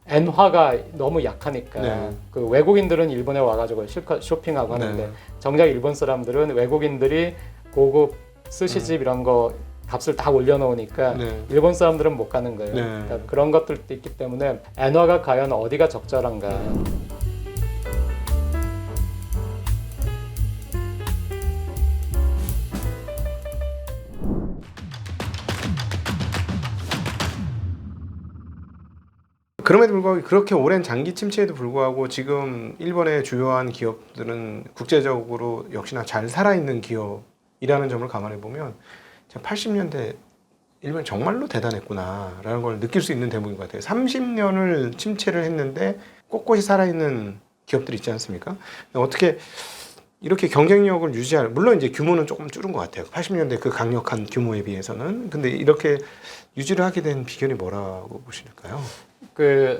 엔화가 너무 약하니까 네. 그 외국인들은 일본에 와가지고 실컷 쇼핑하고 하는데 네. 정작 일본 사람들은 외국인들이 고급 스시집 이런 거 값을 다 올려놓으니까 네. 일본 사람들은 못 가는 거예요. 네. 그러니까 그런 것들도 있기 때문에 엔화가 과연 어디가 적절한가. 그럼에도 불구하고 그렇게 오랜 장기 침체에도 불구하고 지금 일본의 주요한 기업들은 국제적으로 역시나 잘 살아있는 기업이라는 점을 감안해 보면 80년대 일본이 정말로 대단했구나라는 걸 느낄 수 있는 대목인 것 같아요. 30년을 침체를 했는데 꼿꼿이 살아있는 기업들이 있지 않습니까? 어떻게 이렇게 경쟁력을 유지할, 물론 이제 규모는 조금 줄은 것 같아요. 80년대 그 강력한 규모에 비해서는. 근데 이렇게 유지를 하게 된 비결이 뭐라고 보실까요?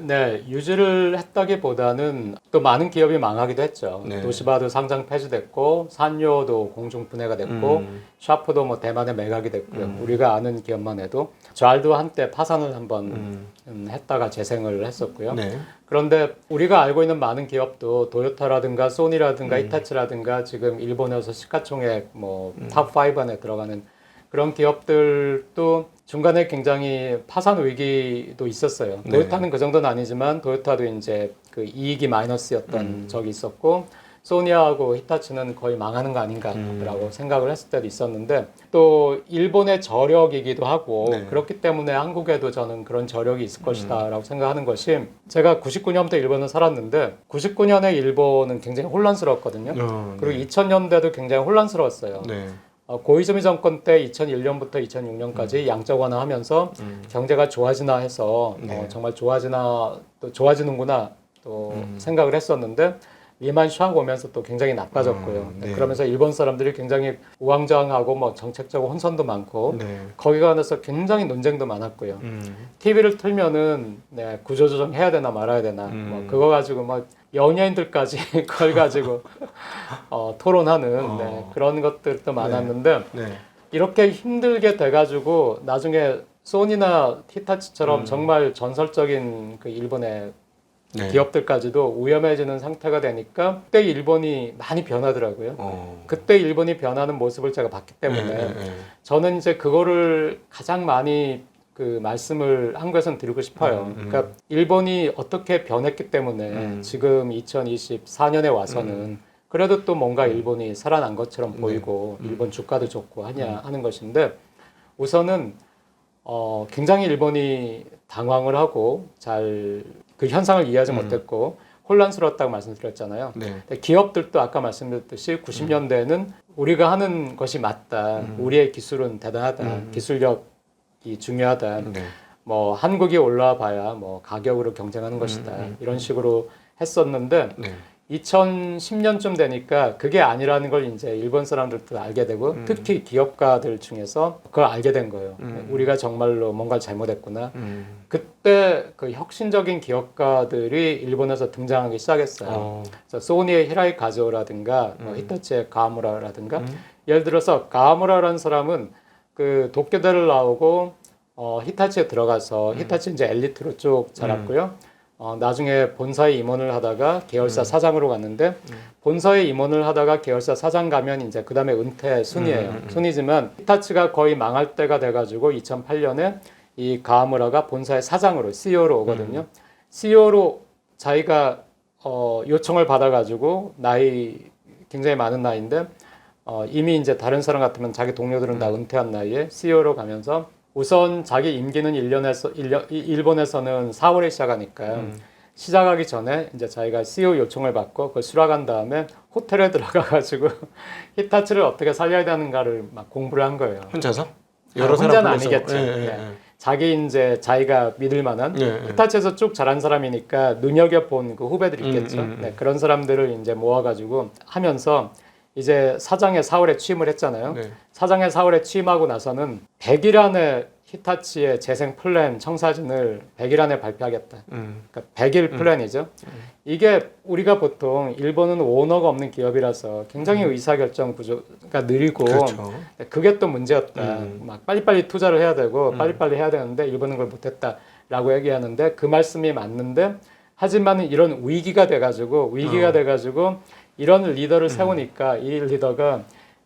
네, 유지를 했다기보다는 또 많은 기업이 망하기도 했죠. 네. 도시바도 상장 폐지됐고, 산요도 공중 분해가 됐고, 샤프도 뭐 대만에 매각이 됐고요. 우리가 아는 기업만 해도 잘도 한때 파산을 한번 했다가 재생을 했었고요. 네. 그런데 우리가 알고 있는 많은 기업도 도요타라든가 소니라든가 히타치라든가 지금 일본에서 시가총액 뭐 탑5 안에 들어가는 그런 기업들도 중간에 굉장히 파산 위기도 있었어요. 네. 도요타는 그 정도는 아니지만 도요타도 이제 그 이익이 마이너스였던 적이 있었고 소니하고 히타치는 거의 망하는 거 아닌가라고 생각을 했을 때도 있었는데 또 일본의 저력이기도 하고 네. 그렇기 때문에 한국에도 저는 그런 저력이 있을 것이다라고 생각하는 것이 제가 99년부터 일본을 살았는데 99년에 일본은 굉장히 혼란스러웠거든요. 그리고 2000년대도 굉장히 혼란스러웠어요. 네. 고이즈미 정권 때 2001년부터 2006년까지 양적 완화하면서 경제가 좋아지나 해서 네. 정말 좋아지나 또 좋아지는구나 또 생각을 했었는데 리만 샥 오면서 또 굉장히 나빠졌고요. 네. 그러면서 일본 사람들이 굉장히 우왕좌왕하고 뭐 정책적 혼선도 많고 네. 거기 관해서 굉장히 논쟁도 많았고요. TV를 틀면은 네, 구조조정 해야 되나 말아야 되나 뭐 그거 가지고 막 연예인들까지 그걸 가지고 토론하는 네, 그런 것들도 많았는데 네. 이렇게 힘들게 돼가지고 나중에 소니나 히타치처럼 정말 전설적인 그 일본의 네. 기업들까지도 위험해지는 상태가 되니까 그때 일본이 많이 변하더라고요. 그때 일본이 변하는 모습을 제가 봤기 때문에 저는 이제 그거를 가장 많이 그 말씀을 한국에서는 드리고 싶어요. 그러니까 일본이 어떻게 변했기 때문에 지금 2024년에 와서는 그래도 또 뭔가 일본이 살아난 것처럼 보이고 일본 주가도 좋고 하는 것인데 우선은 굉장히 일본이 당황을 하고 잘 그 현상을 이해하지 못했고 혼란스러웠다고 말씀드렸잖아요. 네. 기업들도 아까 말씀드렸듯이 90년대에는 우리가 하는 것이 맞다. 우리의 기술은 대단하다. 기술력이 중요하다. 네. 뭐 한국이 올라와 봐야 뭐 가격으로 경쟁하는 것이다. 이런 식으로 했었는데 네. 2010년쯤 되니까 그게 아니라는 걸 이제 일본 사람들도 알게 되고 특히 기업가들 중에서 그걸 알게 된 거예요. 우리가 정말로 뭔가 잘못했구나. 그때 그 혁신적인 기업가들이 일본에서 등장하기 시작했어요. 그래서 소니의 히라이 가즈오라든가 히타치의 가와무라라든가 예를 들어서 가와무라라는 사람은 그 도쿄대를 나오고 히타치에 들어가서 히타치 이제 엘리트로 쭉 자랐고요. 나중에 본사에 임원을 하다가 계열사 사장으로 갔는데 본사에 임원을 하다가 계열사 사장 가면 이제 그 다음에 은퇴 순이에요. 순이지만 히타치가 거의 망할 때가 돼가지고 2008년에 이 가와무라가 본사의 사장으로 CEO로 오거든요. CEO로 자기가 요청을 받아가지고 나이 굉장히 많은 나이인데 이미 이제 다른 사람 같으면 자기 동료들은 다 은퇴한 나이에 CEO로 가면서 우선 자기 임기는 일본에서는 4월에 시작하니까 시작하기 전에 이제 자기가 CEO 요청을 받고 그걸 수락한 다음에 호텔에 들어가가지고 히타치를 어떻게 살려야 되는가를 막 공부를 한 거예요. 혼자서? 여러 혼자는 불러서? 아니겠죠. 자기 이제 자기가 믿을 만한 예. 히타치에서 쭉 자란 사람이니까 눈여겨본 그 후배들이 있겠죠. 네, 그런 사람들을 이제 모아가지고 하면서 이제 사장에 4월에 취임을 했잖아요. 네. 사장에 4월에 취임하고 나서는 100일 안에 히타치의 재생 플랜 청사진을 100일 안에 발표하겠다. 그러니까 100일 플랜이죠. 이게 우리가 보통 일본은 오너가 없는 기업이라서 굉장히 의사결정 구조가 느리고 그렇죠. 그게 또 문제였다. 막 빨리빨리 투자를 해야 되고 빨리빨리 해야 되는데 일본은 그걸 못했다. 라고 얘기하는데 그 말씀이 맞는데 하지만 이런 위기가 돼가지고 이런 리더를 세우니까 이 리더가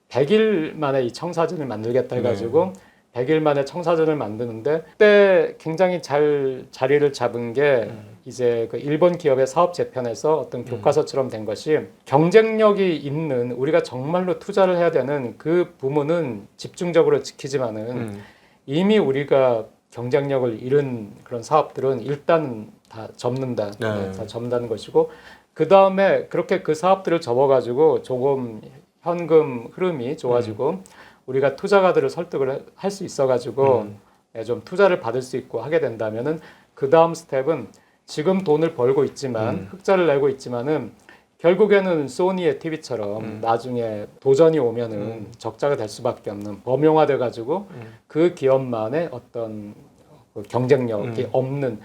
100일 만에 이 청사진을 만들겠다 해가지고 100일 만에 청사진을 만드는데 그때 굉장히 잘 자리를 잡은 게 이제 그 일본 기업의 사업 재편에서 어떤 교과서처럼 된 것이 경쟁력이 있는 우리가 정말로 투자를 해야 되는 그 부문은 집중적으로 지키지만은 이미 우리가 경쟁력을 잃은 그런 사업들은 일단 다 접는다. 다 접는다는 것이고 그 다음에 그렇게 그 사업들을 접어가지고 조금 현금 흐름이 좋아지고 우리가 투자가들을 설득을 할 수 있어가지고 좀 투자를 받을 수 있고 하게 된다면은 그 다음 스텝은 지금 돈을 벌고 있지만 흑자를 내고 있지만은 결국에는 소니의 TV처럼 나중에 도전이 오면은 적자가 될 수밖에 없는 범용화돼 가지고 그 기업만의 어떤 그 경쟁력이 없는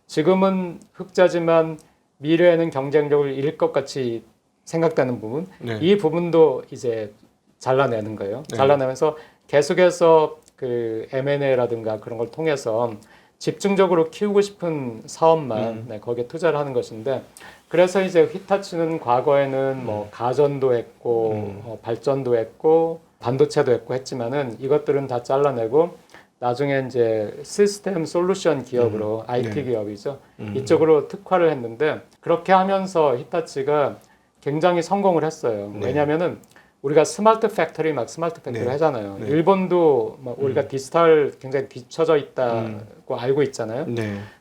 지금은 흑자지만 미래에는 경쟁력을 잃을 것 같이 생각되는 부분 이 부분도 이제 잘라내는 거예요. 잘라내면서 계속해서 그 M&A라든가 그런 걸 통해서 집중적으로 키우고 싶은 사업만 거기에 투자를 하는 것인데 그래서 이제 히타치는 과거에는 뭐 가전도 했고 발전도 했고 반도체도 했고 했지만은 이것들은 다 잘라내고 나중에 이제 시스템 솔루션 기업으로 IT 기업이죠. 이쪽으로 특화를 했는데 그렇게 하면서 히타치가 굉장히 성공을 했어요. 왜냐하면은 우리가 스마트 팩토리 하잖아요. 일본도 막 우리가 디지털 굉장히 뒤처져 있다고 알고 있잖아요.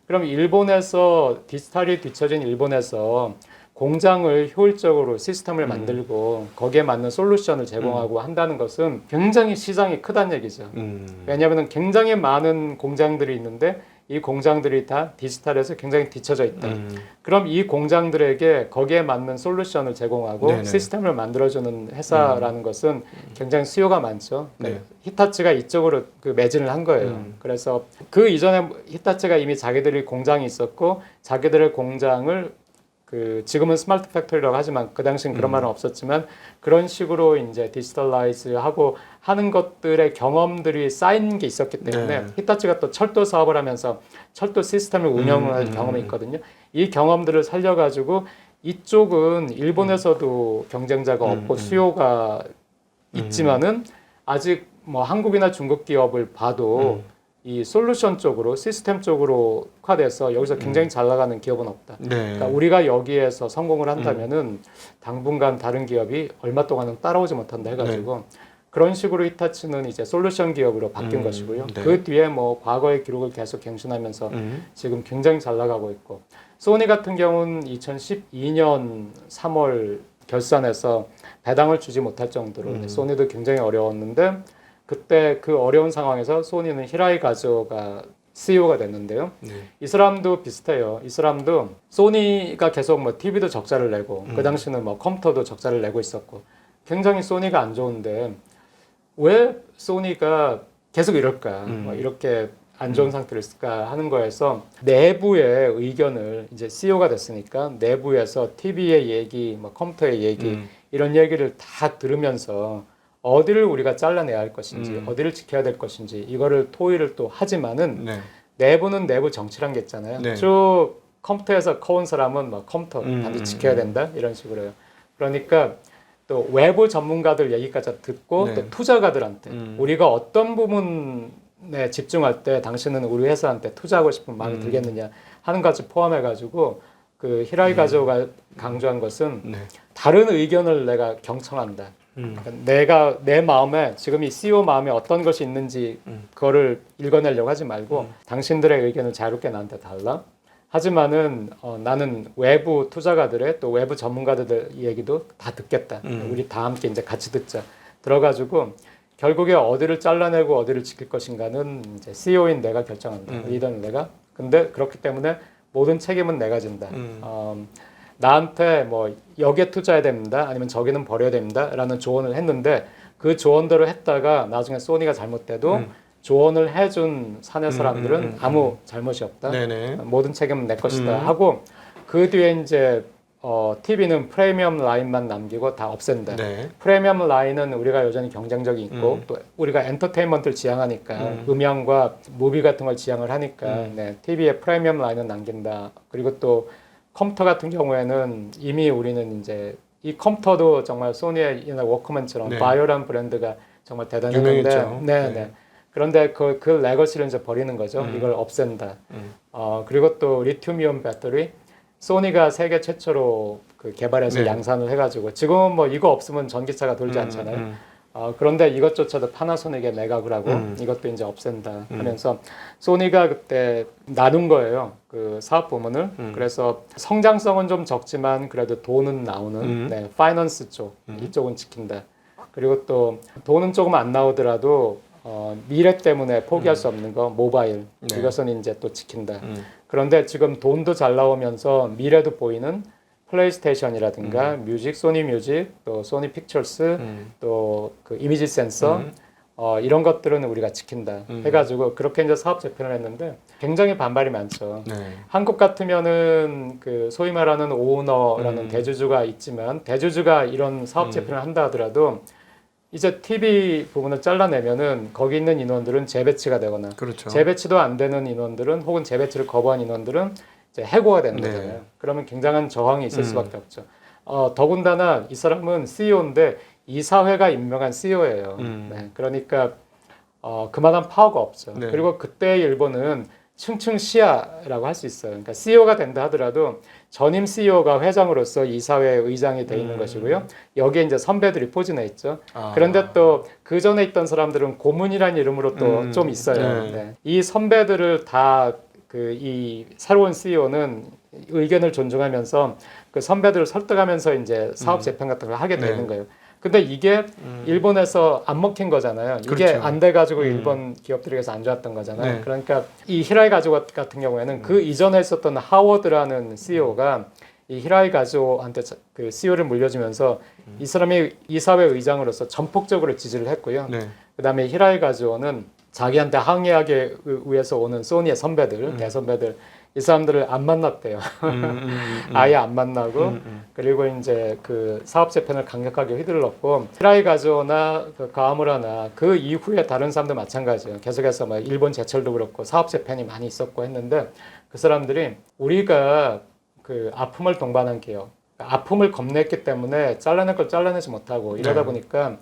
그럼 일본에서 디지털이 뒤처진 일본에서 공장을 효율적으로 시스템을 만들고 거기에 맞는 솔루션을 제공하고 한다는 것은 굉장히 시장이 크다는 얘기죠. 왜냐하면 굉장히 많은 공장들이 있는데 이 공장들이 다 디지털에서 굉장히 뒤처져 있다. 그럼 이 공장들에게 거기에 맞는 솔루션을 제공하고 시스템을 만들어주는 회사라는 것은 굉장히 수요가 많죠. 히타치가 이쪽으로 그 매진을 한 거예요. 그래서 그 이전에 히타치가 이미 자기들이 공장이 있었고 자기들의 공장을 그 지금은 스마트 팩토리라고 하지만 그 당시엔 그런 말은 없었지만 그런 식으로 이제 디지털라이즈하고 하는 것들의 경험들이 쌓인 게 있었기 때문에 히타치가 또 철도 사업을 하면서 철도 시스템을 운영할 경험이 있거든요. 이 경험들을 살려가지고 이쪽은 일본에서도 경쟁자가 없고 수요가 있지만은 아직 뭐 한국이나 중국 기업을 봐도 이 솔루션 쪽으로 시스템 쪽으로 특화돼서 여기서 굉장히 잘 나가는 기업은 없다. 그러니까 우리가 여기에서 성공을 한다면은 당분간 다른 기업이 얼마 동안은 따라오지 못한다 해가지고 그런 식으로 히타치는 이제 솔루션 기업으로 바뀐 것이고요. 그 뒤에 뭐 과거의 기록을 계속 갱신하면서 지금 굉장히 잘 나가고 있고 소니 같은 경우는 2012년 3월 결산해서 배당을 주지 못할 정도로 소니도 굉장히 어려웠는데 그때 그 어려운 상황에서 소니는 히라이 가즈오가 CEO가 됐는데요. 이 사람도 비슷해요. 이 사람도 소니가 계속 뭐 TV도 적자를 내고 그 당시는 뭐 컴퓨터도 적자를 내고 있었고 굉장히 소니가 안 좋은데 왜 소니가 계속 이럴까? 뭐 이렇게 안 좋은 상태로 있을까 하는 거에서 내부의 의견을 이제 CEO가 됐으니까 내부에서 TV의 얘기, 뭐 컴퓨터의 얘기 이런 얘기를 다 들으면서 어디를 우리가 잘라내야 할 것인지 어디를 지켜야 될 것인지 이거를 토의를 또 하지만은 내부는 내부 정치란 게 있잖아요. 쭉 컴퓨터에서 커온 사람은 막 컴퓨터 반드시 지켜야 된다 이런 식으로요. 그러니까 또 외부 전문가들 얘기까지 듣고 또 투자가들한테 우리가 어떤 부분에 집중할 때 당신은 우리 회사한테 투자하고 싶은 마음이 들겠느냐 하는 것까지 포함해가지고 그 히라이 가즈오가 강조한 것은 다른 의견을 내가 경청한다. 그러니까 내가 내 마음에 지금 이 CEO 마음에 어떤 것이 있는지 그거를 읽어내려고 하지 말고 당신들의 의견을 자유롭게 나한테 달라. 하지만은 나는 외부 투자가들의 또 외부 전문가들 얘기도 다 듣겠다. 우리 다 함께 이제 같이 듣자. 들어가지고 결국에 어디를 잘라내고 어디를 지킬 것인가는 이제 CEO인 내가 결정한다. 리더는 내가. 근데 그렇기 때문에 모든 책임은 내가 진다. 나한테 뭐 여기에 투자해야 됩니다. 아니면 저기는 버려야 됩니다. 라는 조언을 했는데 그 조언대로 했다가 나중에 소니가 잘못돼도 조언을 해준 사내 사람들은 아무 잘못이 없다. 모든 책임은 내 것이다 하고 그 뒤에 이제 TV는 프리미엄 라인만 남기고 다 없앤다. 네. 프리미엄 라인은 우리가 여전히 경쟁력이 있고 또 우리가 엔터테인먼트를 지향하니까 음향과 무비 같은 걸 지향을 하니까 네, TV에 프리미엄 라인은 남긴다. 그리고 또 컴퓨터 같은 경우에는 이미 우리는 이제 이 컴퓨터도 정말 소니의 옛날 워크맨처럼 네. 바이오라는 브랜드가 정말 대단했는데 유명했죠. 네, 네. 네. 그런데 그 레거시를 이제 버리는 거죠. 이걸 없앤다. 그리고 또 리튬이온 배터리 소니가 세계 최초로 그 개발해서 네. 양산을 해가지고 지금은 뭐 이거 없으면 전기차가 돌지 않잖아요. 그런데 이것조차도 파나소닉에 매각을 하고 이것도 이제 없앤다 하면서 소니가 그때 나눈 거예요. 그 사업 부문을. 그래서 성장성은 좀 적지만 그래도 돈은 나오는 네, 파이낸스 쪽 이쪽은 지킨다. 그리고 또 돈은 조금 안 나오더라도 미래 때문에 포기할 수 없는 거 모바일 네. 이것은 이제 또 지킨다. 그런데 지금 돈도 잘 나오면서 미래도 보이는 플레이스테이션이라든가 뮤직, 소니 뮤직, 또 소니 픽처스, 또 그 이미지 센서 이런 것들은 우리가 지킨다 해가지고 그렇게 이제 사업 재편을 했는데 굉장히 반발이 많죠. 네. 한국 같으면은 그 소위 말하는 오너라는 대주주가 있지만 대주주가 이런 사업 재편을 한다 하더라도 이제 TV 부분을 잘라내면은 거기 있는 인원들은 재배치가 되거나 그렇죠. 재배치도 안 되는 인원들은 혹은 재배치를 거부한 인원들은 이제 해고가 되는 네. 거잖아요. 그러면 굉장한 저항이 있을 수밖에 없죠. 더군다나 이 사람은 CEO인데 이사회가 임명한 CEO예요. 네, 그러니까 그만한 파워가 없죠. 네. 그리고 그때 일본은 층층시야라고 할 수 있어요. 그러니까 CEO가 된다 하더라도 전임 CEO가 회장으로서 이사회 의장이 돼 있는 것이고요. 여기에 이제 선배들이 포진해 있죠. 그런데 또 그 전에 있던 사람들은 고문이라는 이름으로 또 좀 있어요. 네. 네. 이 선배들을 다 그 이 새로운 CEO는 의견을 존중하면서 그 선배들을 설득하면서 이제 사업 재편 같은 걸 하게 되는 네. 거예요. 근데 이게 일본에서 안 먹힌 거잖아요. 이게 그렇죠. 안 돼가지고 일본 기업들에게서 안 좋았던 거잖아요. 네. 그러니까 이 히라이 가즈오 같은 경우에는 그 이전에 있었던 하워드라는 CEO가 이 히라이 가즈오한테 그 CEO를 물려주면서 이 사람이 이사회 의장으로서 전폭적으로 지지를 했고요. 네. 그다음에 히라이 가즈오는 자기한테 항의하기 위해서 오는 소니의 선배들, 대선배들 이 사람들을 안 만났대요. 아예 안 만나고 그리고 이제 그 사업 재편을 강력하게 휘둘렀고 히라이 가즈오나 그 가와무라나 그 이후에 다른 사람도 마찬가지예요. 계속해서 뭐 일본 제철도 그렇고 사업 재편이 많이 있었고 했는데 그 사람들이 우리가 그 아픔을 동반한 기업, 아픔을 겁냈기 때문에 잘라낼 걸 잘라내지 못하고 이러다 네. 보니까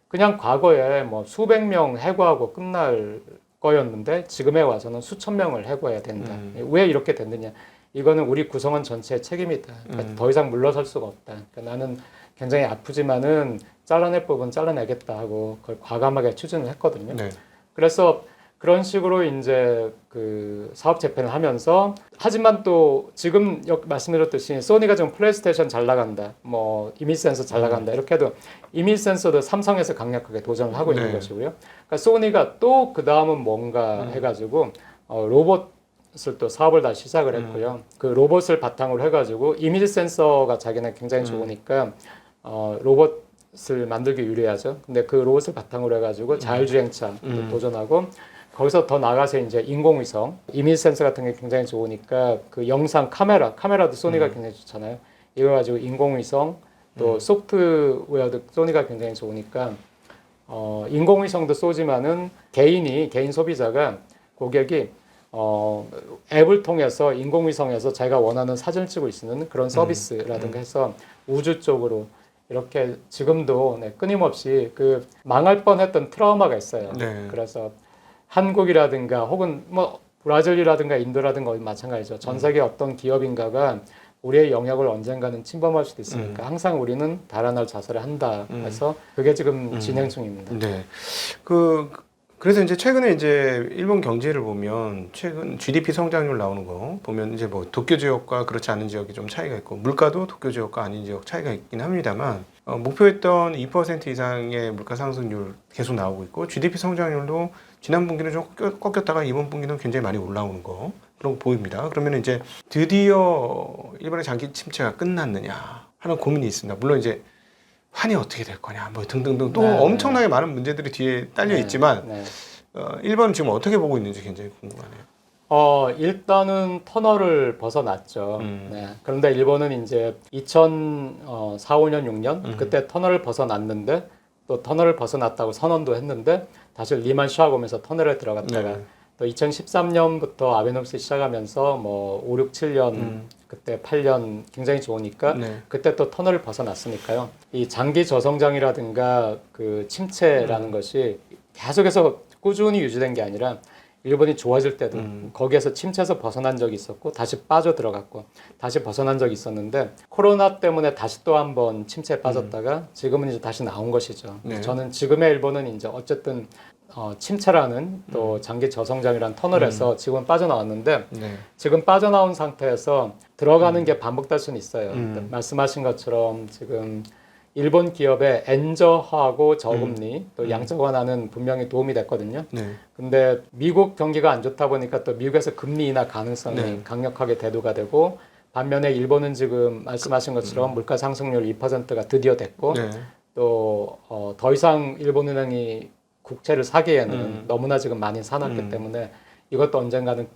그냥 과거에 뭐 수백 명 해고하고 끝날 거였는데 지금에 와서는 수천 명을 해고해야 된다. 왜 이렇게 됐느냐? 이거는 우리 구성원 전체의 책임이다. 그러니까 더 이상 물러설 수가 없다. 그러니까 나는 굉장히 아프지만은 잘라낼 부분 잘라내겠다 하고 그걸 과감하게 추진을 했거든요. 네. 그래서 그런 식으로 이제 그 사업 재편을 하면서 하지만 또 지금 말씀드렸듯이 소니가 지금 플레이스테이션 잘 나간다, 뭐 이미지 센서 잘 나간다 이렇게 해도 이미지 센서도 삼성에서 강력하게 도전을 하고 있는 네. 것이고요. 그러니까 소니가 또 그 다음은 뭔가 해가지고 로봇을 또 사업을 다시 시작을 했고요. 그 로봇을 바탕으로 해가지고 이미지 센서가 자기는 굉장히 좋으니까 로봇을 만들기 유리하죠. 근데 그 로봇을 바탕으로 해가지고 자율주행차 도전하고. 거기서 더 나가서 이제 인공위성, 이미지 센서 같은 게 굉장히 좋으니까 그 영상 카메라도 소니가 굉장히 좋잖아요. 이거 가지고 인공위성 또 소프트웨어도 소니가 굉장히 좋으니까 인공위성도 쏘지만은 개인 소비자가 고객이 앱을 통해서 인공위성에서 자기가 원하는 사진을 찍을 수 있는 그런 서비스라든가 해서 우주 쪽으로 이렇게 지금도 네, 끊임없이 그 망할 뻔했던 트라우마가 있어요. 네. 그래서 한국이라든가 혹은 뭐 브라질이라든가 인도라든가 마찬가지죠. 전 세계 어떤 기업인가가 우리의 영역을 언젠가는 침범할 수도 있으니까 항상 우리는 달아날 자세를 한다. 그래서 그게 지금 진행 중입니다. 네. 그래서 이제 최근에 이제 일본 경제를 보면 최근 GDP 성장률 나오는 거 보면 이제 뭐 도쿄 지역과 그렇지 않은 지역이 좀 차이가 있고 물가도 도쿄 지역과 아닌 지역 차이가 있긴 합니다만 목표했던 2% 이상의 물가 상승률 계속 나오고 있고 GDP 성장률도 지난 분기는 좀 꺾였다가 이번 분기는 굉장히 많이 올라오는 거 그런 거 보입니다. 그러면 이제 드디어 일본의 장기 침체가 끝났느냐 하는 고민이 있습니다. 물론 이제 환이 어떻게 될 거냐 뭐 등등등 또 네, 엄청나게 많은 문제들이 뒤에 딸려 있지만 네. 일본은 지금 어떻게 보고 있는지 굉장히 궁금하네요. 일단은 터널을 벗어났죠. 네. 그런데 일본은 이제 2004, 5년, 6년 그때 터널을 벗어났는데 또 터널을 벗어났다고 선언도 했는데 다시 리만 샥 오면서 터널에 들어갔다가 네. 또 2013년부터 아베노믹스 시작하면서 뭐 5, 6, 7년 그때 8년 굉장히 좋으니까 네. 그때 또 터널을 벗어났으니까요. 이 장기 저성장이라든가 그 침체라는 것이 계속해서 꾸준히 유지된 게 아니라 일본이 좋아질 때도 거기에서 침체에서 벗어난 적이 있었고 다시 빠져 들어갔고 다시 벗어난 적이 있었는데 코로나 때문에 다시 또 한 번 침체에 빠졌다가 지금은 이제 다시 나온 것이죠. 네. 저는 지금의 일본은 이제 어쨌든 침체라는 또 장기 저성장이라는 터널에서 지금은 빠져나왔는데 네. 지금 빠져나온 상태에서 들어가는 게 반복될 수는 있어요. 말씀하신 것처럼 지금 일본 기업의 엔저하고 저금리 또 양적 완화는 분명히 도움이 됐거든요. 네. 근데 미국 경기가 안 좋다 보니까 또 미국에서 금리 인하 가능성이 네. 강력하게 대두가 되고 반면에 일본은 지금 말씀하신 것처럼 물가 상승률 2%가 드디어 됐고 네. 또 더 이상 일본은행이 국채를 사기에는 너무나 지금 많이 사놨기 때문에 이것도 언젠가는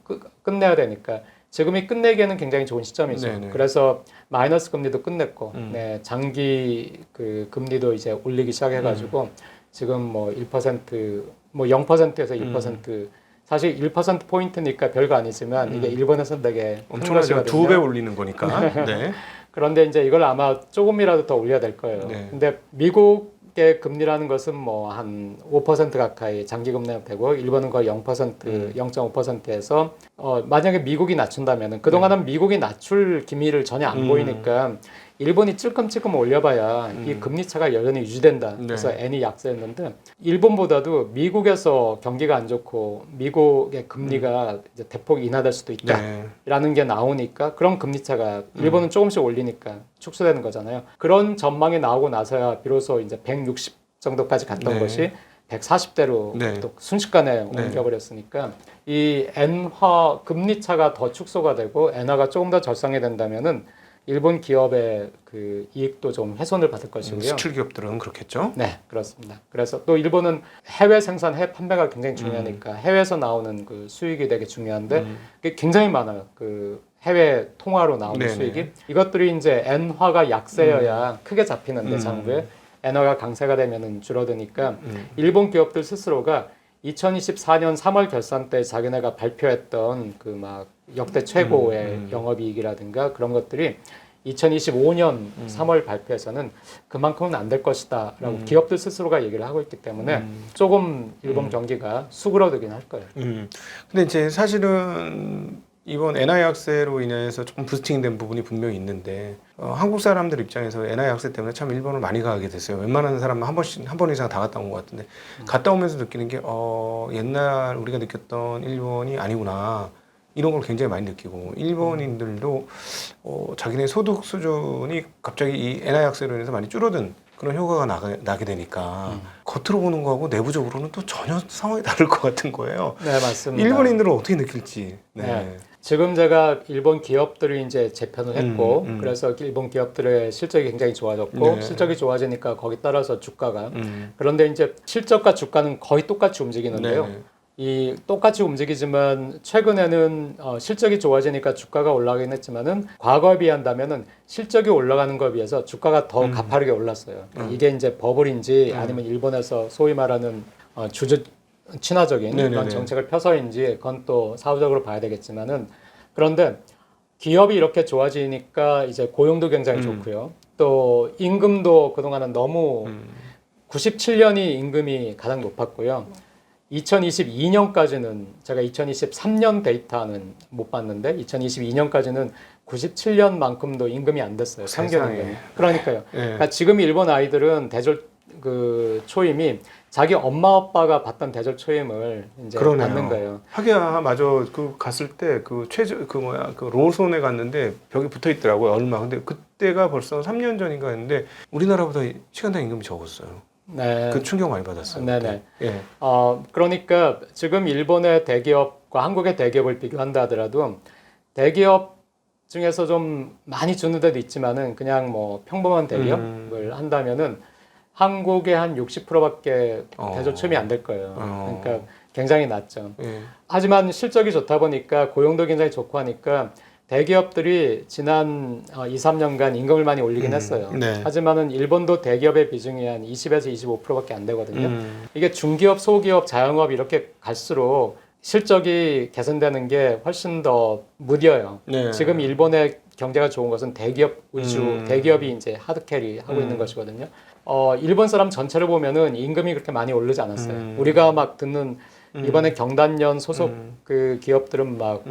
끝내야 되니까 지금이 끝내기에는 굉장히 좋은 시점이죠. 네네. 그래서 마이너스 금리도 끝냈고, 네, 장기 그 금리도 이제 올리기 시작해가지고 지금 뭐 1%, 뭐 0%에서 1%, 사실 1% 포인트니까 별거 아니지만 이게 일본에서는 되게 엄청나죠. 2배 올리는 거니까. 네. 그런데 이제 이걸 아마 조금이라도 더 올려야 될 거예요. 네. 근데 미국의 금리라는 것은 뭐 한 5% 가까이 장기 금리가 되고 일본은 거의 0%, 0.5%에서 만약에 미국이 낮춘다면은 그동안은 미국이 낮출 기미를 전혀 안 보이니까 일본이 찔끔찔끔 올려봐야 이 금리 차가 여전히 유지된다. 그래서 엔이 약세였는데 일본보다도 미국에서 경기가 안 좋고 미국의 금리가 이제 대폭 인하될 수도 있다라는 게 나오니까 그런 금리 차가 일본은 조금씩 올리니까 축소되는 거잖아요. 그런 전망이 나오고 나서야 비로소 이제 160 정도까지 갔던 것이 140대로 네. 또 순식간에 옮겨버렸으니까 이 엔화 금리 차가 더 축소가 되고 엔화가 조금 더 절상이 된다면은 일본 기업의 그 이익도 좀 훼손을 받을 것이고요. 수출 기업들은 그렇겠죠. 네, 그렇습니다. 그래서 또 일본은 해외 생산, 해외 판매가 굉장히 중요하니까 해외에서 나오는 그 수익이 되게 중요한데 그게 굉장히 많아요. 그 해외 통화로 나오는 네네. 수익이 이것들이 이제 엔화가 약세여야 크게 잡히는데 장부에 엔화가 강세가 되면은 줄어드니까 일본 기업들 스스로가 2024년 3월 결산 때 자기네가 발표했던 그 막 역대 최고의 영업이익이라든가 그런 것들이 2025년 3월 발표에서는 그만큼은 안 될 것이다라고 기업들 스스로가 얘기를 하고 있기 때문에 조금 일본 경기가 수그러들긴 할 거예요. 근데 이제 사실은 이번 엔화 약세로 인해서 조금 부스팅된 부분이 분명히 있는데 한국 사람들 입장에서 엔화 약세 때문에 참 일본을 많이 가게 됐어요. 웬만한 사람은 한 번 이상 다 갔다 온 것 같은데 갔다 오면서 느끼는 게 옛날 우리가 느꼈던 일본이 아니구나. 이런 걸 굉장히 많이 느끼고 일본인들도 자기네 소득 수준이 갑자기 이 엔화 약세로 인해서 많이 줄어든 그런 효과가 나게 되니까 겉으로 보는 거하고 내부적으로는 또 전혀 상황이 다를 것 같은 거예요. 네, 맞습니다. 일본인들은 어떻게 느낄지. 네. 지금 제가 일본 기업들을 이제 재편을 했고 그래서 일본 기업들의 실적이 굉장히 좋아졌고 네. 실적이 좋아지니까 거기 따라서 주가가 그런데 이제 실적과 주가는 거의 똑같이 움직이는데요. 네. 이 똑같이 움직이지만 최근에는 실적이 좋아지니까 주가가 올라가긴 했지만은 과거에 비한다면은 실적이 올라가는 것에 비해서 주가가 더 가파르게 올랐어요. 이게 이제 버블인지 아니면 일본에서 소위 말하는 주주 친화적인 네네네. 그런 정책을 펴서인지 그건 또 사후적으로 봐야 되겠지만은 그런데 기업이 이렇게 좋아지니까 이제 고용도 굉장히 좋고요. 또 임금도 그동안은 너무 97년이 임금이 가장 높았고요. 2022년까지는 제가 2023년 데이터는 못 봤는데 2022년까지는 97년만큼도 임금이 안 됐어요. 평균 임금이. 그러니까요. 네. 그러니까 지금 일본 아이들은 대졸 그 초임이 자기 엄마 아빠가 받던 대졸 초임을 이제 그러네요. 받는 거예요. 하기야 맞아. 그 갔을 때 그 로손에 갔는데 벽에 붙어 있더라고요. 얼마. 근데 그때가 벌써 3년 전인가 했는데 우리나라보다 시간당 임금이 적었어요. 네. 그 충격 많이 받았어요. 네네. 예. 그러니까 지금 일본의 대기업과 한국의 대기업을 비교한다 하더라도 대기업 중에서 좀 많이 주는 데도 있지만은 그냥 뭐 평범한 대기업을 한다면은 한국의 한 60%밖에 대졸 초임이 안 될 거예요. 그러니까 굉장히 낮죠. 예. 하지만 실적이 좋다 보니까 고용도 굉장히 좋고 하니까 대기업들이 지난 2, 3년간 임금을 많이 올리긴 했어요. 네. 하지만은 일본도 대기업의 비중이 한 20에서 25%밖에 안 되거든요. 음. 이게 중기업, 소기업, 자영업 이렇게 갈수록 실적이 개선되는 게 훨씬 더 무뎌요. 네. 지금 일본의 경제가 좋은 것은 대기업 위주, 대기업이 이제 하드캐리 하고 있는 것이거든요. 일본 사람 전체를 보면은 임금이 그렇게 많이 오르지 않았어요. 우리가 막 듣는 이번에 경단련 소속 그 기업들은 막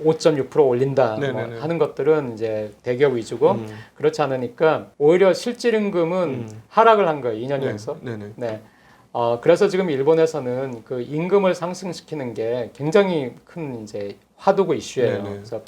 5.6% 올린다 뭐 네네네. 하는 것들은 이제 대기업 위주고 그렇지 않으니까 오히려 실질임금은 하락을 한 거예요. 2년 연속. 네네. 네. 그래서 지금 일본에서는 그 임금을 상승시키는 게 굉장히 큰 이제 화두고 이슈예요. 네네. 그래서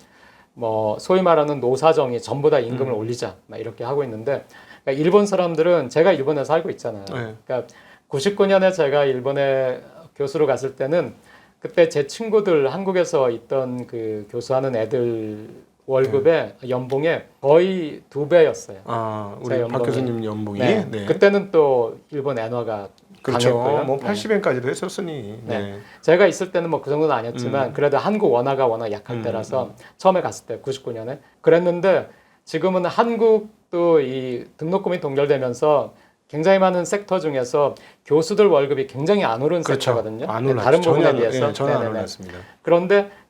뭐 소위 말하는 노사정이 전부 다 임금을 올리자 막 이렇게 하고 있는데 그러니까 일본 사람들은 제가 일본에 살고 있잖아요. 네. 그러니까 99년에 제가 일본에 교수로 갔을 때는 그때 제 친구들 한국에서 있던 그 교수하는 애들 월급의 연봉에 거의 2배였어요. 아, 우리 제 박 연봉이. 교수님 연봉이. 네. 네. 그때는 또 일본 엔화가 그렇죠. 강했고요. 뭐 네. 80엔까지도 했었으니. 네. 제가 있을 때는 뭐 그 정도는 아니었지만 그래도 한국 원화가 워낙 약할 때라서 처음에 갔을 때 99년에 그랬는데 지금은 한국도 이 등록금이 동결되면서 굉장히 많은 섹터 중에서 교수들 월급이 굉장히 안 오른 그렇죠. 섹터거든요. 안 네, 올랐죠. 다른 부분에 전혀 비해서. 예, 전혀 안 네네네. 올랐습니다.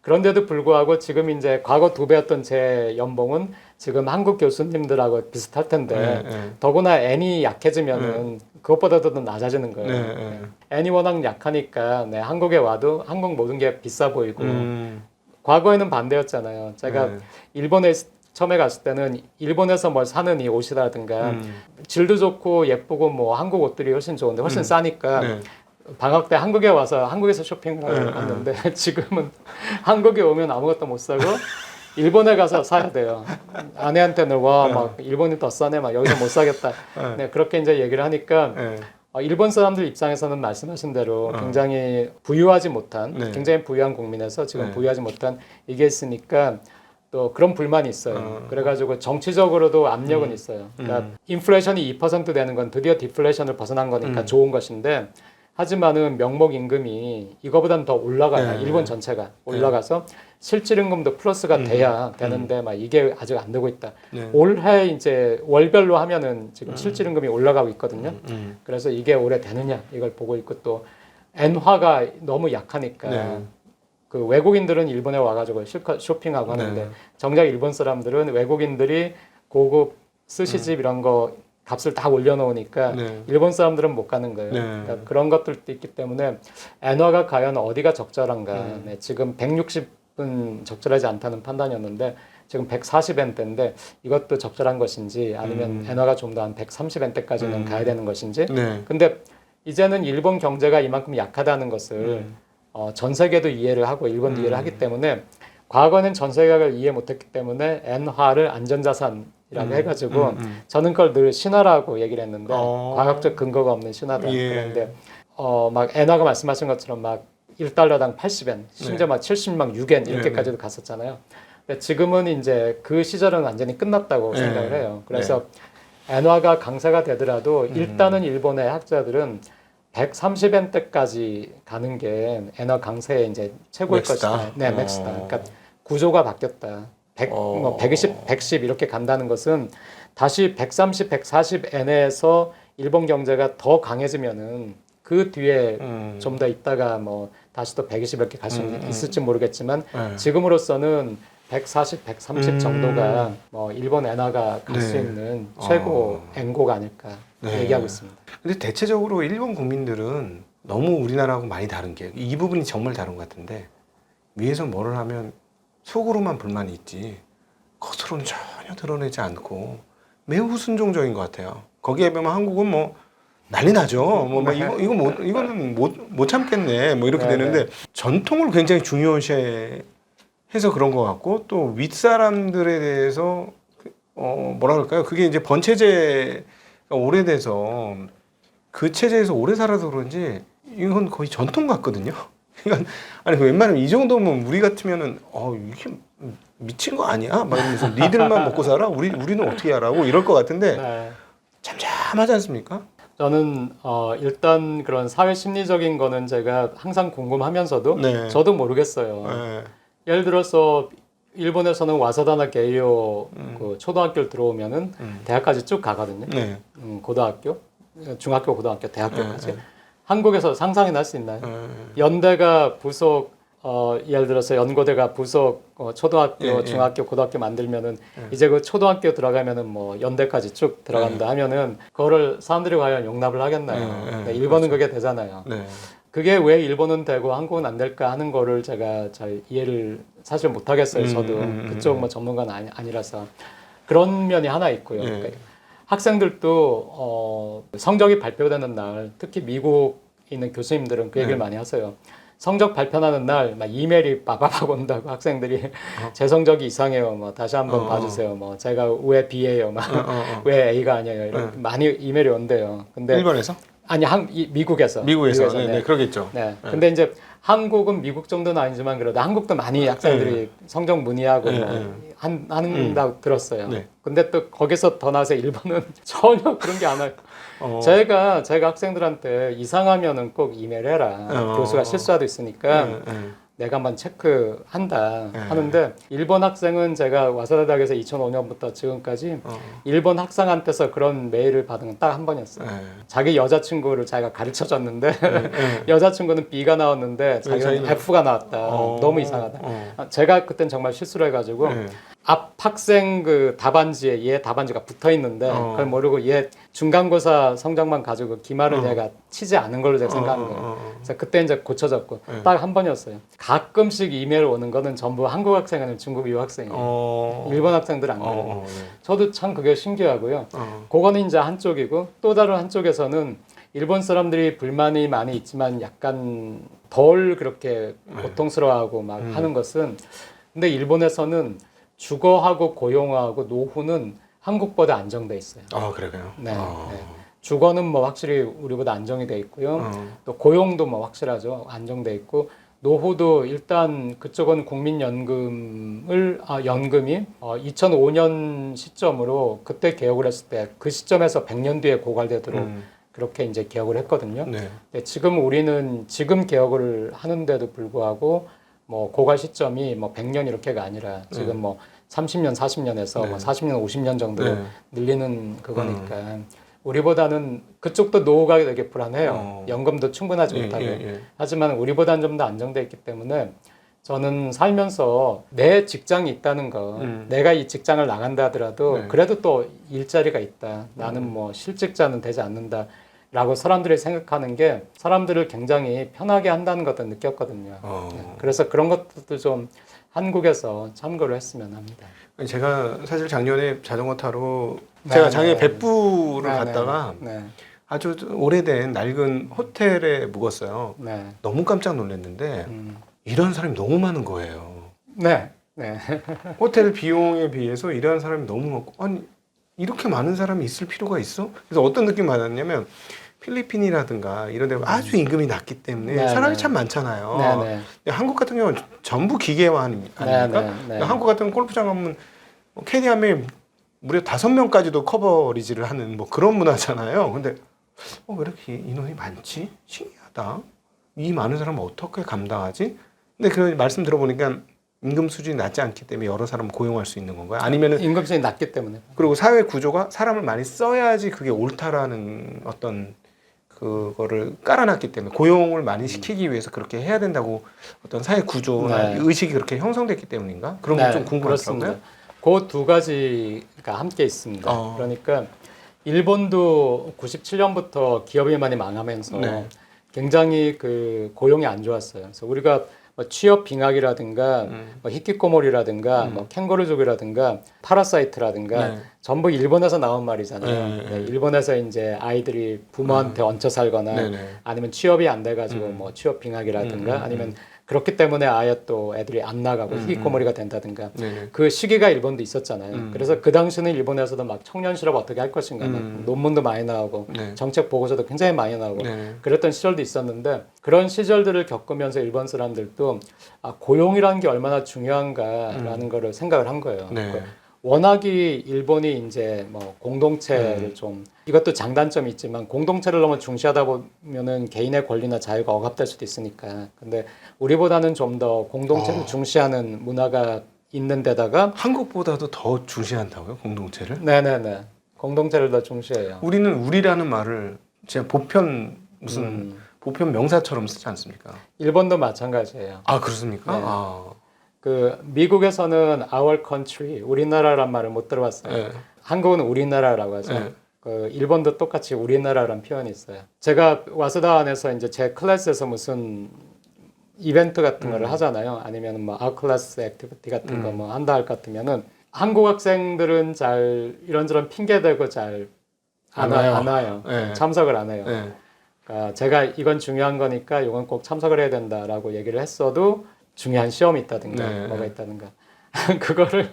그런데도 불구하고 지금 이제 과거 2배였던 제 연봉은 지금 한국 교수님들하고 비슷할 텐데 네, 네. 더구나 N이 약해지면은 그것보다도 더 낮아지는 거예요. 네, 네. N이 워낙 약하니까 네, 한국에 와도 한국 모든 게 비싸 보이고 음. 과거에는 반대였잖아요. 제가 네. 일본에 처음에 갔을 때는 일본에서 뭘 사는 이 옷이라든가 질도 좋고 예쁘고 뭐 한국 옷들이 훨씬 좋은데 훨씬 싸니까 네. 방학 때 한국에 와서 한국에서 쇼핑을 갔는데 지금은 한국에 오면 아무것도 못 사고 일본에 가서 사야 돼요. 아내한테는 와 막 일본이 더 싸네 막 여기서 못 사겠다. 네, 그렇게 이제 얘기를 하니까 네. 일본 사람들 입장에서는 말씀하신 대로 굉장히 부유하지 못한 네. 굉장히 부유한 국민에서 지금 네. 부유하지 못한 이게 있으니까 또 그런 불만이 있어요. 그래가지고 정치적으로도 압력은 있어요. 그러니까 인플레이션이 2% 되는 건 드디어 디플레이션을 벗어난 거니까 좋은 것인데 하지만은 명목 임금이 이거보다는 더 올라가야 네. 일본 전체가 올라가서 실질 임금도 플러스가 돼야 되는데 막 이게 아직 안 되고 있다. 네. 올해 이제 월별로 하면은 지금 실질 임금이 올라가고 있거든요. 그래서 이게 올해 되느냐 이걸 보고 있고 또 엔화가 너무 약하니까 네. 그 외국인들은 일본에 와가지고 실컷 쇼핑하고 하는데 네. 정작 일본 사람들은 외국인들이 고급 스시집 이런 거 값을 다 올려놓으니까 네. 일본 사람들은 못 가는 거예요. 네. 그러니까 그런 것들도 있기 때문에 엔화가 과연 어디가 적절한가. 네, 지금 160은 적절하지 않다는 판단이었는데 지금 140엔대인데 이것도 적절한 것인지 아니면 엔화가 좀 더 한 130엔대까지는 가야 되는 것인지. 네. 근데 이제는 일본 경제가 이만큼 약하다는 것을 전 세계도 이해를 하고 일본도 이해를 하기 때문에 과거는 전 세계가 이해 못했기 때문에 엔화를 안전자산이라고 해가지고 저는 그걸 늘 신화라고 얘기를 했는데 과학적 근거가 없는 신화다. 예. 그런데 막 엔화가 말씀하신 것처럼 막 1달러당 80엔, 심지어 막 70막 6엔 이렇게까지도 갔었잖아요. 근데 지금은 이제 그 시절은 완전히 끝났다고 생각을 해요. 그래서 엔화가 강세가 되더라도 일단은 일본의 학자들은 130엔대까지 가는 게 엔화 강세의 이제 최고일 맥스다. 것이다. 네, 맥스다. 그러니까 구조가 바뀌었다. 120, 110 이렇게 간다는 것은 다시 130, 140엔에서 일본 경제가 더 강해지면은 그 뒤에 좀 더 있다가 뭐 다시 또 120 이렇게 갈 수 있을지 모르겠지만 지금으로서는 140, 130 정도가 뭐 일본 엔화가 갈 수 있는 최고 엔고가 아닐까 얘기하고 있습니다. 근데 대체적으로 일본 국민들은 너무 우리나라하고 많이 다른 게 이 부분이 정말 다른 것 같은데 위에서 뭐를 하면 속으로만 불만이 있지 겉으로는 전혀 드러내지 않고 매우 순종적인 것 같아요. 거기에 비하면 한국은 뭐 난리 나죠. 이거는 못 참겠네. 뭐 이렇게 되는데 전통을 굉장히 중요시해서 그런 것 같고 또 윗사람들에 대해서 뭐라 그럴까요? 그게 이제 번체제가 오래돼서 그 체제에서 오래 살아서 그런지 이건 거의 전통 같거든요. 그러니까 아니 웬만하면 이 정도면 우리 같으면은 이게 미친 거 아니야? 막 이러면서 니들만 먹고 살아? 우리는 어떻게 하라고 이럴 것 같은데 잠잠하지 않습니까? 저는 일단 그런 사회 심리적인 거는 제가 항상 궁금하면서도 네. 저도 모르겠어요. 네. 예를 들어서 일본에서는 와사다나 게이오 그 초등학교를 들어오면은 대학까지 쭉 가거든요. 네. 고등학교, 중학교, 고등학교, 대학교까지. 네. 한국에서 상상이 날 수 있나요? 네. 연대가 부속 예를 들어서 연고대가 부속 초등학교, 예, 예. 중학교, 고등학교 만들면은 이제 그 초등학교 들어가면은 뭐 연대까지 쭉 들어간다 하면은 그거를 사람들이 과연 용납을 하겠나요? 그러니까 일본은 그게 되잖아요. 네. 그게 왜 일본은 되고 한국은 안 될까 하는 거를 제가 잘 이해를 사실 못 하겠어요. 저도 그쪽 뭐 전문가는 아니라서 그런 면이 하나 있고요. 그러니까 학생들도 성적이 발표되는 날, 특히 미국 있는 교수님들은 그 얘기를 많이 하세요. 성적 발표하는 날 막 이메일이 빠바박 온다고 학생들이 제 성적이 이상해요. 뭐 다시 한번 봐주세요. 뭐 제가 왜 B예요. 막 왜 A가 아니에요. 이런 많이 이메일이 온대요. 근데 일본에서? 아니 미국에서. 미국에서. 네. 네, 그러겠죠. 네. 근데 이제 한국은 미국 정도는 아니지만 그래도 한국도 많이 학생들이 성적 문의하고 한다고 들었어요. 네. 근데 또 거기서 더 나아서 일본은 전혀 그런 게 안 와요. 제가 학생들한테 이상하면은 꼭 이메일 해라. 교수가 실수하도 있으니까 내가 한번 체크한다 하는데 일본 학생은 제가 와사다 대학에서 2005년부터 지금까지 일본 학생한테서 그런 메일을 받은 건 딱 한 번이었어요. 자기 여자친구를 자기가 가르쳐 줬는데 여자친구는 B가 나왔는데 자기는 F가 나왔다. 너무 이상하다. 제가 그땐 정말 실수를 해가지고 앞 학생 그 답안지에 얘 답안지가 붙어 있는데 그걸 모르고 얘 중간고사 성적만 가지고 기말을 얘가 치지 않은 걸로 제가 생각한 거예요. 그래서 그때 이제 고쳐졌고 딱 한 번이었어요. 가끔씩 이메일 오는 거는 전부 한국 학생 아니면 중국 유학생이에요. 일본 학생들 안 그래요. 저도 참 그게 신기하고요. 그거는 이제 한쪽이고 또 다른 한쪽에서는 일본 사람들이 불만이 많이 있지만 약간 덜 그렇게 고통스러워하고 막 하는 것은 근데 일본에서는 주거하고 고용하고 노후는 한국보다 안정돼 있어요. 그래요? 네. 주거는 뭐 확실히 우리보다 안정이 돼 있고요. 또 고용도 뭐 확실하죠. 안정돼 있고 노후도 일단 그쪽은 연금이 2005년 시점으로 그때 개혁을 했을 때 그 시점에서 100년 뒤에 고갈되도록 그렇게 이제 개혁을 했거든요. 근데 지금 우리는 지금 개혁을 하는데도 불구하고 뭐 고갈 시점이 뭐 100년 이렇게가 아니라 지금 뭐 30년, 40년에서 뭐 40년, 50년 정도로 늘리는 그거니까 우리보다는 그쪽도 노후가 되게 불안해요. 연금도 충분하지 못하고. 하지만 우리보다는 좀 더 안정돼 있기 때문에 저는 살면서 내 직장이 있다는 거, 내가 이 직장을 나간다 하더라도 그래도 또 일자리가 있다. 나는 뭐 실직자는 되지 않는다. 라고 사람들이 생각하는 게 사람들을 굉장히 편하게 한다는 것도 느꼈거든요. 그래서 그런 것들도 좀 한국에서 참고를 했으면 합니다. 제가 사실 작년에 자전거 타러 제가 작년에 백부를 갔다가 아주 오래된 낡은 호텔에 묵었어요. 너무 깜짝 놀랐는데 일하는 사람이 너무 많은 거예요. 호텔 비용에 비해서 일하는 사람이 너무 많고 아니 이렇게 많은 사람이 있을 필요가 있어? 그래서 어떤 느낌 받았냐면 필리핀이라든가 이런 데 아주 임금이 낮기 때문에 사람이 참 많잖아요. 한국 같은 경우는 전부 기계화 아닙니까? 한국 같은 골프장 가면 캐디 한 명이 무려 5명까지도 커버리지를 하는 뭐 그런 문화잖아요. 근데 왜 이렇게 인원이 많지? 신기하다. 이 많은 사람을 어떻게 감당하지? 근데 그 말씀 들어보니까 임금 수준이 낮지 않기 때문에 여러 사람을 고용할 수 있는 건가요? 아니면은 임금 수준이 낮기 때문에. 그리고 사회 구조가 사람을 많이 써야지 그게 옳다라는 어떤 그거를 깔아놨기 때문에 고용을 많이 시키기 위해서 그렇게 해야 된다고 어떤 사회 구조나 의식이 그렇게 형성됐기 때문인가? 그런 게 좀 궁금하더라고요. 그 두 가지가 함께 있습니다. 그러니까 일본도 97년부터 기업이 많이 망하면서 굉장히 그 고용이 안 좋았어요. 그래서 우리가 뭐 취업 빙하기라든가 뭐 히키코모리라든가 뭐 캥거루족이라든가 파라사이트라든가 전부 일본에서 나온 말이잖아요. 일본에서 이제 아이들이 부모한테 얹혀 살거나 아니면 취업이 안 돼가지고 뭐 취업 빙하기라든가 아니면 그렇기 때문에 아예 또 애들이 안 나가고 히키코모리가 된다든가 그 시기가 일본도 있었잖아요. 그래서 그 당시는 일본에서도 막 청년 실업 어떻게 할 것인가 막 논문도 많이 나오고 정책 보고서도 굉장히 많이 나오고 그랬던 시절도 있었는데 그런 시절들을 겪으면서 일본 사람들도 고용이라는 게 얼마나 중요한가라는 거를 생각을 한 거예요. 워낙이 일본이 이제 뭐 공동체를 좀 이것도 장단점이 있지만 공동체를 너무 중시하다 보면은 개인의 권리나 자유가 억압될 수도 있으니까. 근데 우리보다는 좀 더 공동체를 중시하는 문화가 있는 데다가 한국보다도 더 중시한다고요, 공동체를? 네네네. 공동체를 더 중시해요. 우리는 우리라는 말을 진짜 보편 무슨 보편 명사처럼 쓰지 않습니까? 일본도 마찬가지예요. 아, 그렇습니까? 네. 아, 그 미국에서는 our country, 우리나라란 말을 못 들어봤어요. 네. 한국은 우리나라라고 하죠. 네. 그 일본도 똑같이 우리나라라는 표현이 있어요. 제가 와스다 안에서 이제 제 클래스에서 무슨 이벤트 같은 거를 하잖아요. 아니면 뭐 아웃클래스 액티비티 같은 거 뭐 한다 할 것 같으면은 한국 학생들은 잘 이런저런 핑계 대고 잘 안 와요. 네. 참석을 안 해요. 네. 그러니까 제가 이건 중요한 거니까 이건 꼭 참석을 해야 된다라고 얘기를 했어도 중요한 시험이 있다든가 네. 뭐가 있다든가 그거를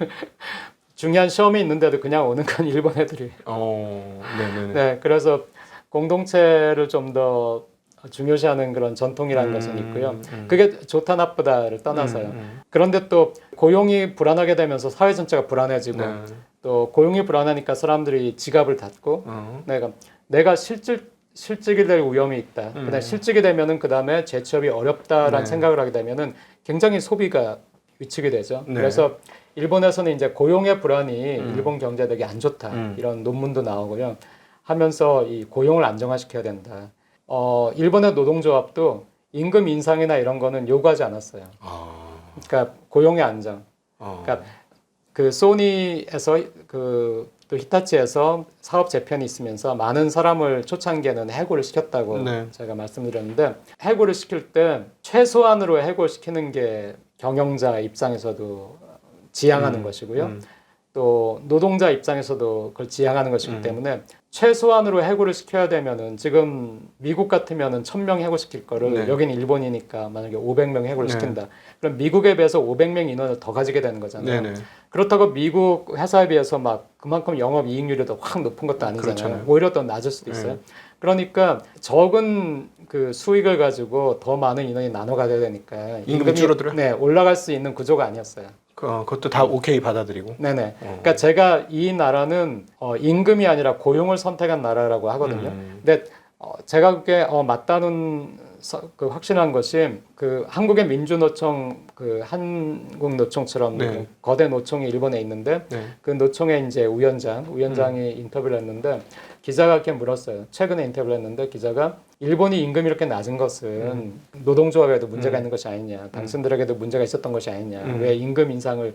중요한 시험이 있는데도 그냥 오는 건 일본 애들이에요. 네네네. 네, 그래서 공동체를 좀 더 중요시하는 그런 전통이라는 것은 있고요. 그게 좋다 나쁘다를 떠나서요. 그런데 또 고용이 불안하게 되면서 사회 전체가 불안해지고 네. 또 고용이 불안하니까 사람들이 지갑을 닫고 내가 실직이 될 위험이 있다. 그다음에 실직이 되면은 그다음에 재취업이 어렵다라는 네. 생각을 하게 되면은 굉장히 소비가 위축이 되죠. 네. 그래서 일본에서는 이제 고용의 불안이 일본 경제에 되게 안 좋다. 이런 논문도 나오고요. 하면서 이 고용을 안정화시켜야 된다. 일본의 노동조합도 임금 인상이나 이런 거는 요구하지 않았어요. 그러니까 고용의 안정. 그러니까 그 소니에서 또 히타치에서 사업 재편이 있으면서 많은 사람을 초창기에는 해고를 시켰다고 네. 제가 말씀드렸는데 해고를 시킬 때 최소한으로 해고시키는 게 경영자 입장에서도 지향하는 것이고요. 또 노동자 입장에서도 그걸 지향하는 것이기 때문에 최소한으로 해고를 시켜야 되면은 지금 미국 같으면은 1000명 해고시킬 거를 네. 여기는 일본이니까 만약에 500명 해고를 네. 시킨다. 그럼 미국에 비해서 500명 인원을 더 가지게 되는 거잖아요. 네네. 그렇다고 미국 회사에 비해서 막 그만큼 영업 이익률이 더 확 높은 것도 아니잖아요. 그렇잖아요. 오히려 더 낮을 수도 있어요. 그러니까 적은 그 수익을 가지고 더 많은 인원이 나눠 가야 되니까 임금이 줄어들어요? 네, 올라갈 수 있는 구조가 아니었어요. 그것도 다 오케이 받아들이고. 네네. 그러니까 제가 이 나라는 임금이 아니라 고용을 선택한 나라라고 하거든요. 근데 제가 그게 맞다는 그 확신한 것이 그 한국의 민주노총 그 한국노총처럼 네. 그 거대 노총이 일본에 있는데 네. 그 노총의 이제 위원장이 인터뷰를 했는데 기자가 이렇게 물었어요. 최근에 인터뷰를 했는데 기자가 일본이 임금이 이렇게 낮은 것은 노동조합에도 문제가 있는 것이 아니냐, 당신들에게도 문제가 있었던 것이 아니냐, 왜 임금 인상을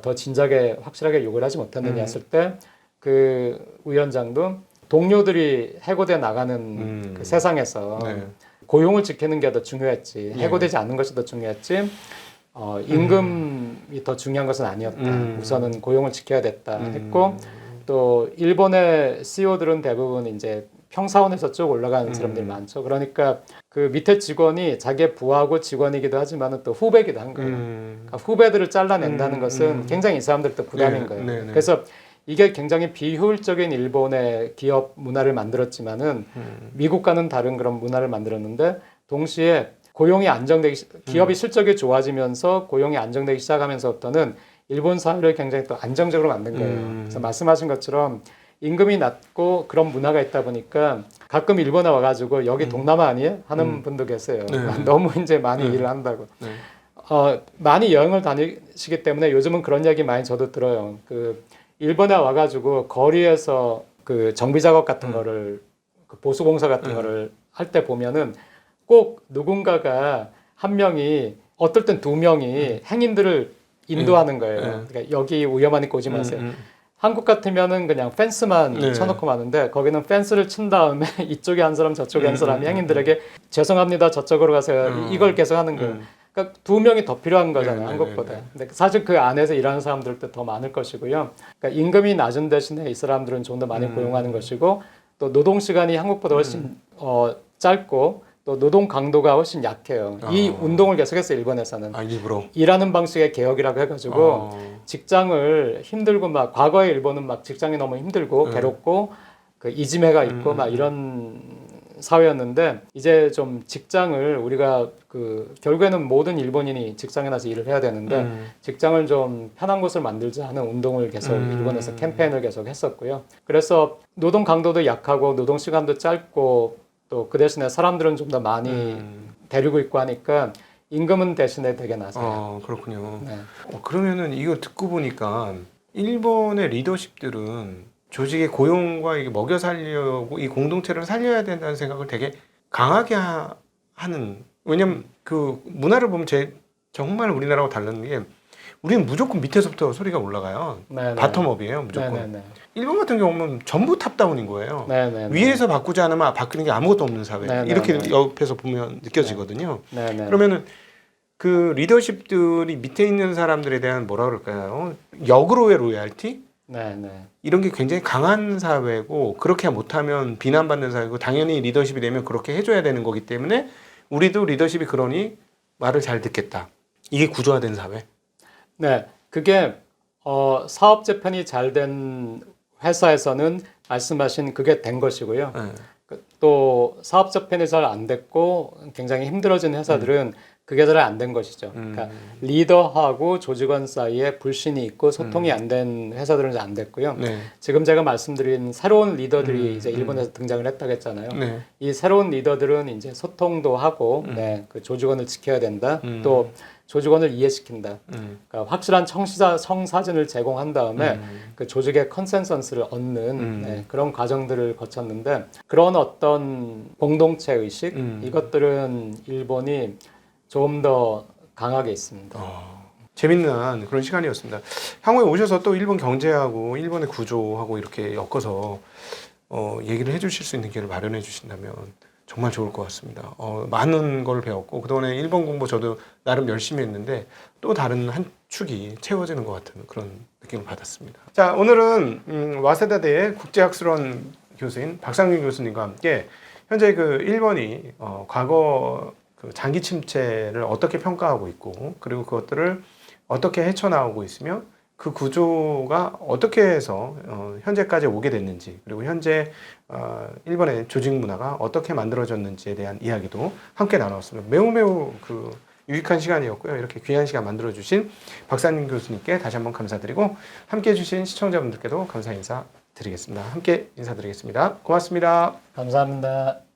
더 진작에 확실하게 요구를 하지 못했느냐 했을 때 그 위원장도 동료들이 해고돼 나가는 그 세상에서 네. 고용을 지키는 게 더 중요했지, 해고되지 않는 것이 더 중요했지, 임금이 더 중요한 것은 아니었다. 우선은 고용을 지켜야 됐다 했고 또 일본의 CEO들은 대부분 이제 평사원에서 쭉 올라가는 사람들이 많죠. 그러니까 그 밑에 직원이 자기의 부하고 직원이기도 하지만은 또 후배기도 한 거예요. 그러니까 후배들을 잘라낸다는 것은 굉장히 이 사람들도 부담인 거예요. 네. 그래서 이게 굉장히 비효율적인 일본의 기업 문화를 만들었지만은 미국과는 다른 그런 문화를 만들었는데 동시에 고용이 안정되기 기업이 실적이 좋아지면서 고용이 안정되기 시작하면서부터는 일본 사회를 굉장히 또 안정적으로 만든 거예요. 그래서 말씀하신 것처럼 임금이 낮고 그런 문화가 있다 보니까 가끔 일본에 와가지고 여기 동남아 아니에요? 하는 분도 계세요. 너무 이제 많이 일을 한다고. 많이 여행을 다니시기 때문에 요즘은 그런 얘기 많이 저도 들어요. 그 일본에 와가지고 거리에서 그 정비 작업 같은 거를 그 보수 공사 같은 거를 할 때 보면은 꼭 누군가가 한 명이 어떨 땐 두 명이 행인들을 인도하는 거예요. 그러니까 여기 위험하니까 오지 마세요. 한국 같으면은 그냥 펜스만 쳐놓고 마는데 거기는 펜스를 친 다음에 이쪽에 한 사람 저쪽에 한 사람이 행인들에게 죄송합니다 저쪽으로 가세요 이걸 계속 하는 거예요. 그러니까 두 명이 더 필요한 거잖아요 한국보다. 근데 사실 그 안에서 일하는 사람들도 더 많을 것이고요. 그러니까 임금이 낮은 대신에 이 사람들은 좀 더 많이 고용하는 것이고 또 노동 시간이 한국보다 훨씬 짧고 또 노동 강도가 훨씬 약해요. 이 운동을 계속했어요 일본에서는. 일부러. 일하는 방식의 개혁이라고 해가지고 직장을 힘들고 막 과거에 일본은 막 직장이 너무 힘들고 괴롭고 그 이지메가 있고 막 이런 사회였는데 이제 좀 직장을 우리가 결국에는 모든 일본인이 직장에 나서 일을 해야 되는데 직장을 좀 편한 곳을 만들자 하는 운동을 계속 일본에서 캠페인을 계속 했었고요. 그래서 노동 강도도 약하고 노동 시간도 짧고 또 그 대신에 사람들은 좀 더 많이 데리고 있고 하니까 임금은 대신에 되게 낮아요. 그렇군요. 네. 그러면은 이거 듣고 보니까 일본의 리더십들은 조직의 고용과 이게 먹여 살려고 이 공동체를 살려야 된다는 생각을 되게 강하게 하는. 왜냐면 그 문화를 보면 정말 우리나라하고 다른 게 우리는 무조건 밑에서부터 소리가 올라가요. 네네. 바텀업이에요, 무조건. 네네네. 일본 같은 경우는 전부 탑다운인 거예요. 네네네. 위에서 바꾸지 않으면 바뀌는 게 아무것도 없는 사회. 네네네. 이렇게 옆에서 보면 느껴지거든요. 네네. 그러면은 그 리더십들이 밑에 있는 사람들에 대한 뭐라 그럴까요? 역으로의 로얄티? 네네. 이런 게 굉장히 강한 사회고 그렇게 못하면 비난받는 사회고 당연히 리더십이 되면 그렇게 해줘야 되는 거기 때문에 우리도 리더십이 그러니 말을 잘 듣겠다. 이게 구조화된 사회. 네, 그게 사업 재편이 잘 된 회사에서는 말씀하신 그게 된 것이고요. 네. 또 사업 재편이 잘 안 됐고 굉장히 힘들어진 회사들은 그게 잘 안 된 것이죠. 그러니까 리더하고 조직원 사이에 불신이 있고 소통이 안 된 회사들은 잘 안 됐고요. 네. 지금 제가 말씀드린 새로운 리더들이 이제 일본에서 등장을 했다고 했잖아요. 네. 이 새로운 리더들은 이제 소통도 하고 네, 그 조직원을 지켜야 된다. 또 조직원을 이해시킨다. 그러니까 확실한 청사진을 제공한 다음에 그 조직의 컨센서스를 얻는 네, 그런 과정들을 거쳤는데 그런 어떤 공동체 의식 이것들은 일본이 조금 더 강하게 있습니다. 재밌는 그런 시간이었습니다. 향후에 오셔서 또 일본 경제하고 일본의 구조하고 이렇게 엮어서 얘기를 해주실 수 있는 기회를 마련해 주신다면 정말 좋을 것 같습니다. 많은 걸 배웠고 그동안에 일본 공부 저도 나름 열심히 했는데 또 다른 한 축이 채워지는 것 같은 그런 느낌을 받았습니다. 자, 오늘은 와세다대의 국제학술원 교수인 박상균 교수님과 함께 현재 그 일본이 과거 그 장기 침체를 어떻게 평가하고 있고 그리고 그것들을 어떻게 헤쳐나오고 있으며 그 구조가 어떻게 해서 현재까지 오게 됐는지 그리고 현재 일본의 조직 문화가 어떻게 만들어졌는지에 대한 이야기도 함께 나눴습니다. 매우 그 유익한 시간이었고요. 이렇게 귀한 시간 만들어주신 박상균 교수님께 다시 한번 감사드리고 함께 해주신 시청자분들께도 감사 인사 드리겠습니다. 함께 인사드리겠습니다. 고맙습니다. 감사합니다.